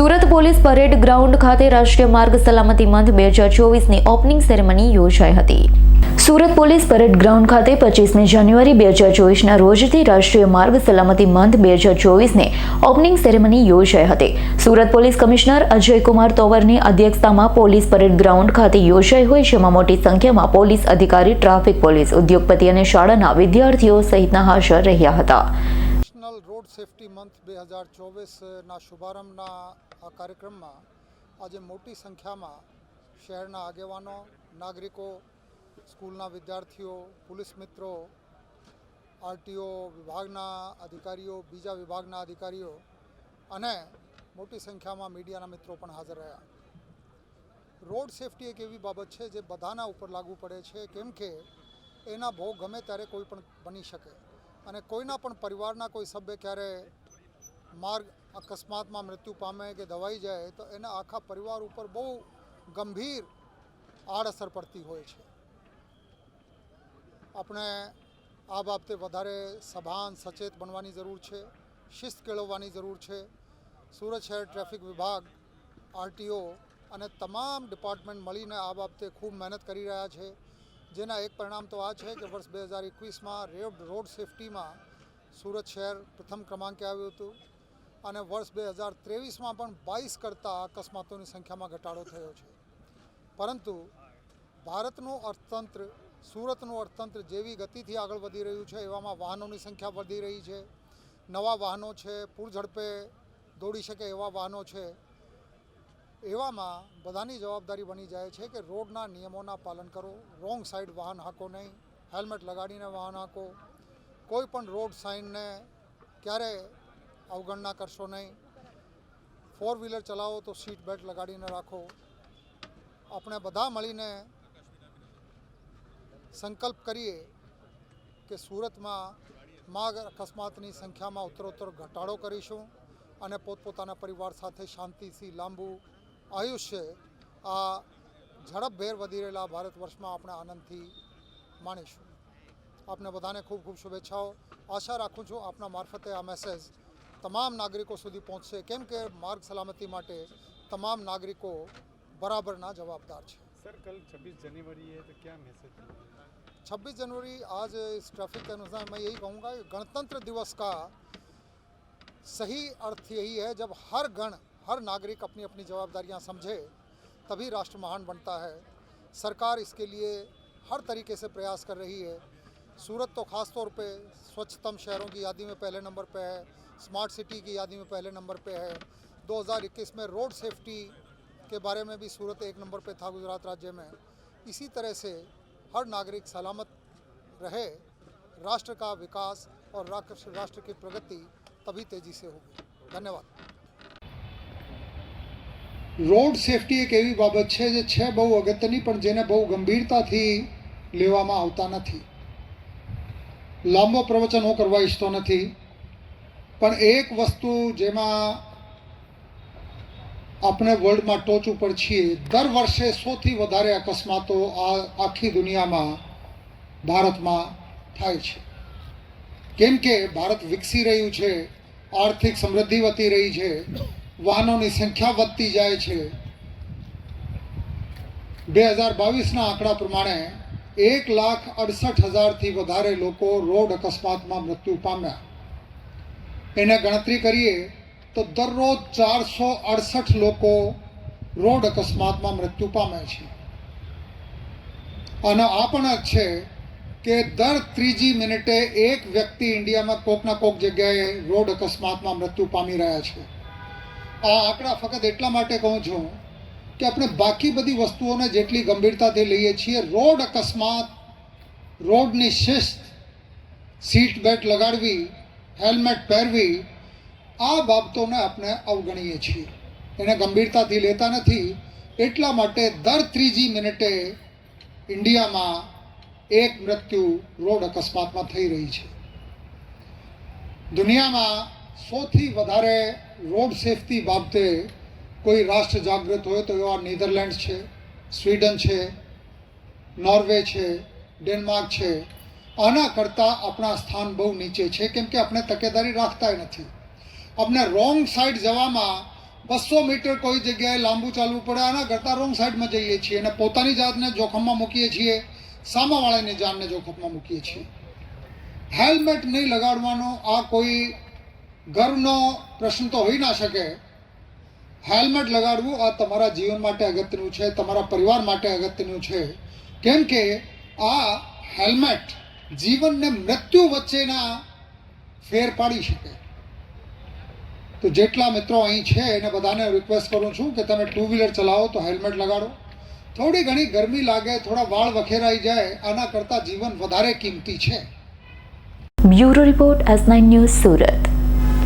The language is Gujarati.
સુરત પોલીસ પરેડ ગ્રાઉન્ડ ખાતે રાષ્ટ્રીય માર્ગ સલામતી મંથ 2024ની ઓપનિંગ સેરેમની યોજાઈ હતી। સુરત પોલીસ પરેડ ગ્રાઉન્ડ ખાતે 25મી જાન્યુઆરી 2024ના રોજથી રાષ્ટ્રીય માર્ગ સલામતી મંથ 2024ની ઓપનિંગ સેરેમની યોજાઈ હતી। સુરત પોલીસ કમિશનર અજયકુમાર તોવરની અધ્યક્ષતામાં પોલીસ પરેડ ગ્રાઉન્ડ ખાતે યોજાઈ હોય જેમાં મોટી સંખ્યામાં પોલીસ અધિકારી, ટ્રાફિક પોલીસ, ઉદ્યોગપતિ અને શાળાના વિદ્યાર્થીઓ સહિતના હાજર રહ્યા હતા। રોડ સેફટી મંથ 2024ના શુભારંભના આ કાર્યક્રમમાં આજે મોટી સંખ્યામાં શહેરના આગેવાનો, નાગરિકો, સ્કૂલના વિદ્યાર્થીઓ, પોલીસ મિત્રો, આરટીઓ વિભાગના અધિકારીઓ, બીજા વિભાગના અધિકારીઓ અને મોટી સંખ્યામાં મીડિયાના મિત્રો પણ હાજર રહ્યા। રોડ સેફટી એક એવી બાબત છે જે બધાના ઉપર લાગુ પડે છે, કેમ કે એના ભોગ ગમે ત્યારે કોઈ પણ બની શકે અને કોઈના પણ પરિવારના કોઈ સભ્ય ક્યારે માર્ગ અકસ્માતમાં મૃત્યુ પામે કે દવાઈ જાય તો એના આખા પરિવાર ઉપર બહુ ગંભીર આડઅસર પડતી હોય છે। આપણે આ બાબતે વધારે સભાન સચેત બનવાની જરૂર છે, શિસ્ત કેળવવાની જરૂર છે। સુરત શહેર ટ્રાફિક વિભાગ, આરટીઓ અને તમામ ડિપાર્ટમેન્ટ મળીને આ બાબતે ખૂબ મહેનત કરી રહ્યા છે, જેના એક પરિણામ તો આ છે કે વર્ષ 2021માં રોડ સેફટીમાં સુરત શહેર પ્રથમ ક્રમાંકે આવ્યું હતું અને વર્ષ 2023માં પણ 22 કરતાં અકસ્માતોની સંખ્યામાં ઘટાડો થયો છે। પરંતુ ભારતનું અર્થતંત્ર, સુરતનું અર્થતંત્ર જેવી ગતિથી આગળ વધી રહ્યું છે એવામાં વાહનોની સંખ્યા વધી રહી છે, નવા વાહનો છે, પૂર ઝડપે દોડી શકે એવા વાહનો છે। એવામાં બધાની જવાબદારી બની જાય છે કે રોડના નિયમોના પાલન કરો, રોંગ સાઈડ વાહન હાંકો નહીં, હેલ્મેટ લગાડીને વાહન હાંકો, કોઈ પણ રોડ સાઇનને ક્યારે અવગણના કરશો નહીં, 4 વ્હીલર ચલાવો તો સીટ બેલ્ટ લગાડીને રાખો। આપણે બધા મળીને સંકલ્પ કરીએ કે સુરતમાં માર્ગ અકસ્માતની સંખ્યામાં ઉત્તરોત્તર ઘટાડો કરીશું અને પોતપોતાના પરિવાર સાથે શાંતિથી લાંબુ આયુષ્ય આ ઝડપભેર વધી રહેલા ભારત વર્ષમાં આપણે આનંદથી માણીશું। આપને બધાને ખૂબ ખૂબ શુભેચ્છાઓ। આશા રાખું છું આપના મારફતે આ મેસેજ તમામ નાગરિકો સુધી પહોંચશે, કેમ કે માર્ગ સલામતી માટે તમામ નાગરિકો बराबरना जवाबदार है। सर, कल 26 जनवरी है तो क्या मैसेज? 26 जनवरी आज इस ट्रैफिक के अनुसार मैं यही कहूँगा कि गणतंत्र दिवस का सही अर्थ यही है, जब हर नागरिक अपनी अपनी जवाबदारियाँ समझे तभी राष्ट्र महान बनता है। सरकार इसके लिए हर तरीके से प्रयास कर रही है। सूरत तो ख़ास तौर पे स्वच्छतम शहरों की यादी में पहले नंबर पे है, स्मार्ट सिटी की यादी में पहले नंबर पे है। 2021 में रोड सेफ्टी के बारे में भी सूरत 1 नंबर पे था गुजरात राज्य में। इसी तरह से हर नागरिक सलामत रहे, राष्ट्र का विकास और राष्ट्र की प्रगति तभी तेजी से होगी। धन्यवाद। रोड सेफ्टी एक एवी बाबत है जे छे बहु अगत्यनी पण जेने बहु गंभीरताथी लेवामां आवता नथी। लांबो प्रवचन हूँ करवा इच्छतो नथी, पण एक वस्तु जेमां अपने वर्ल्ड में टोच पर छीए, दर वर्षे 100 थी वधारे अकस्मातो आखी दुनिया में भारत में थाय छे। केम के भारत विकसी रह्यु छे, आर्थिक समृद्धि वधी रही है, वाहनों की संख्या वधती जाए छे। 2022 आंकड़ा प्रमाणे 1,68,000 थी वधारे लोको रोड अकस्मात में मृत्यु पाम्या। एने गणतरी करिए तो दररोज 468 लोग रोड अकस्मात में मृत्यु पामे छे। અને આ પણ છે કે દર 3જી મિનિટે એક વ્યક્તિ ઇન્ડિયામાં કોકના કોક જગ્યાએ રોડ અકસ્માતમાં મૃત્યુ પામી રહ્યા છે। આ આંકડા ફક્ત એટલા માટે કહું છું કે આપણે બાકી બધી વસ્તુઓને જેટલી ગંભીરતાથી લઈએ છીએ, રોડ અકસ્માત, રોડની શિસ્ત, સીટ બેલ્ટ લગાડવી, હેલ્મેટ પહેરવી, આ બાબતોને આપણે અવગણીએ છીએ, એને ગંભીરતાથી લેતા નથી। એટલા માટે દર 3જી મિનિટે ઇન્ડિયામાં એક મૃત્યુ રોડ અકસ્માતમાં થઈ રહી છે। દુનિયામાં 100થી વધારે રોડ સેફટી બાબતે કોઈ રાષ્ટ્ર જાગૃત હોય તો એવા નેધરલેન્ડ્સ છે, સ્વીડન છે, નોર્વે છે, ડેનમાર્ક છે। આના કરતાં આપણા સ્થાન બહુ નીચે છે, કેમ કે આપણે તકેદારી રાખતા નથી। अपने रोंग साइड जवामां 200 મીટર કોઈ જગ્યાએ લાંબુ ચાલવું પડે, આના કરતાં રોંગ સાઈડમાં જઈએ છીએ અને પોતાની જાતને જોખમમાં મૂકીએ છીએ, સામાવાળાની જાનને જોખમમાં મૂકીએ છીએ. હેલ્મેટ નહીં લગાડવાનો આ કોઈ ગર્વનો પ્રશ્ન તો હોઈ ના શકે. હેલ્મેટ લગાડવું આ તમારા જીવન માટે અગત્યનું છે, તમારા પરિવાર માટે અગત્યનું છે, કેમ કે આ હેલ્મેટ જીવન ને મૃત્યુ વચ્ચેના ફેર પાડી શકે. તો જેટલા મિત્રો અહીં છે એને બધાને રિક્વેસ્ટ કરું છું કે તમે ટુ વ્હીલર ચલાવો તો હેલ્મેટ લગાડો. થોડી ઘણી ગરમી લાગે, થોડા વાળ વખેરાઈ જાય, આના કરતાં જીવન વધારે કિંમતી છે. Bureau report S9 news Surat.